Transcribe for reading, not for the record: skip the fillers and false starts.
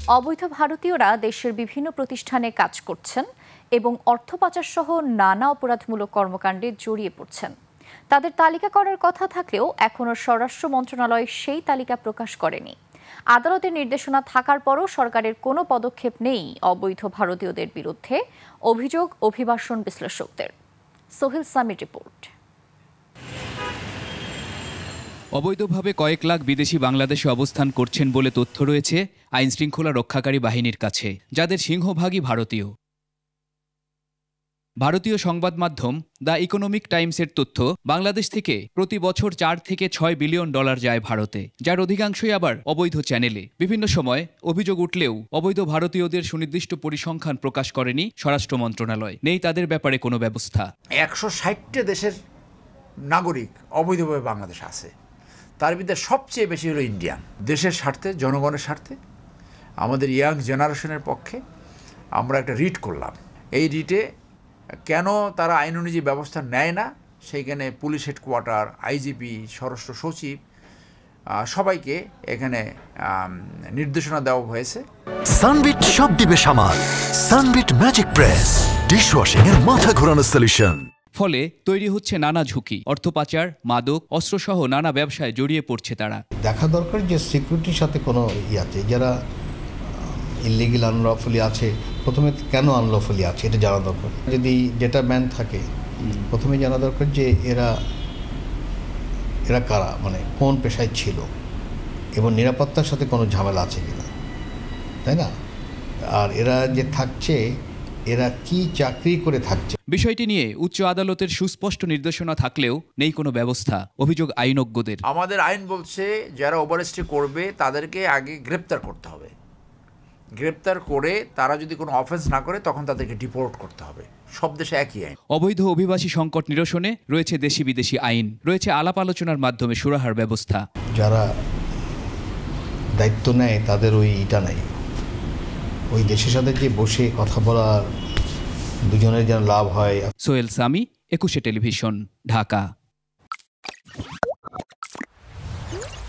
অবৈধ ভারতীয়রা দেশের বিভিন্ন প্রতিষ্ঠানে কাজ করছেন এবং অর্থ পাচার সহ নানা অপরাধমূলক কর্মকাণ্ডে জড়িয়ে পড়ছেন। তাদের তালিকা করার কথা থাকলেও এখনও স্বরাষ্ট্র মন্ত্রণালয় সেই তালিকা প্রকাশ করেনি। আদালতের নির্দেশনা থাকার পরও সরকারের কোনো পদক্ষেপ নেই অবৈধ ভারতীয়দের বিরুদ্ধে, অভিযোগ অভিবাসন বিশ্লেষকদের। সোহেল সামির রিপোর্ট। অবৈধভাবে কয়েক লাখ বিদেশি বাংলাদেশে অবস্থান করছেন বলে তথ্য রয়েছে আইনশৃঙ্খলা রক্ষাকারী বাহিনীর কাছে, যাদের সিংহভাগই ভারতীয়। ভারতীয় সংবাদ মাধ্যম দ্য ইকোনমিক টাইমসের তথ্য, বাংলাদেশ থেকে প্রতি বছর 4 থেকে 6 বিলিয়ন ডলার যায় ভারতে, যার অধিকাংশই আবার অবৈধ চ্যানেলে। বিভিন্ন সময় অভিযোগ উঠলেও অবৈধ ভারতীয়দের সুনির্দিষ্ট পরিসংখ্যান প্রকাশ করেনি স্বরাষ্ট্র মন্ত্রণালয়। নেই তাদের ব্যাপারে কোনো ব্যবস্থা। 160টা দেশের নাগরিক অবৈধভাবে বাংলাদেশ আছে, তার ভিতরে সবচেয়ে বেশি হলো ইন্ডিয়ান। দেশের স্বার্থে, জনগণের স্বার্থে, আমাদের ইয়াং জেনারেশনের পক্ষে আমরা একটা রিট করলাম। এই রিটে কেন তারা আইন অনুযায়ী ব্যবস্থা নেয় না, সেইখানে পুলিশ হেডকোয়ার্টার, আইজিপি, স্বরাষ্ট্র সচিব সবাইকে এখানে নির্দেশনা দেওয়া হয়েছে। সানবিট সব দিবে সামাল। সানবিট ম্যাজিক প্রেস ডিশওয়াশিং এর মাথা ঘোরানো সলিউশন। ফলে তৈরি হচ্ছে নানা ঝুঁকি। অর্থ পাচার, মাদক, অস্ত্রসহ নানা ব্যবসায় জড়িয়ে পড়ছে তারা। দেখা দরকার যে সিকিউরিটির সাথে কোনো আছে, যারা ইলিগেল আনলফুলি আছে, প্রথমে কেন আনলফুলি আছে এটা জানা দরকার। যদি ডেটা ব্যান থাকে, প্রথমে জানা দরকার যে এরা কারা, মানে কোন পেশায় ছিল এবং নিরাপত্তার সাথে কোনো ঝামেলা আছে কিনা, তাই না? আর এরা যে থাকছে, এরা কি চাকরি করে থাকছে। বিষয়টি নিয়ে উচ্চ আদালতের সুস্পষ্ট নির্দেশনা থাকলেও নেই কোনো ব্যবস্থা, অভিযোগ আইনজ্ঞদের। আমাদের আইন বলছে যারা ওভারস্টে করবে তাদেরকে আগে গ্রেপ্তার করতে হবে। গ্রেপ্তার করে তারা যদি কোনো অফেন্স না করে তখন তাদেরকে ডিপোর্ট করতে হবে। সব দেশে একই আইন। অবৈধ অভিবাসী সংকট নিরসনে রয়েছে দেশি বিদেশি আইন, রয়েছে আলাপ আলোচনার মাধ্যমে সুরাহার ব্যবস্থা। যারা দায়িত্ব নেয় তাদের ওইটা নাই, ওই দেশের সাথে যে বসে কথা বলার দুজনের যেন লাভ হয়। সোহেল সামি, 21 টেলিভিশন, ঢাকা।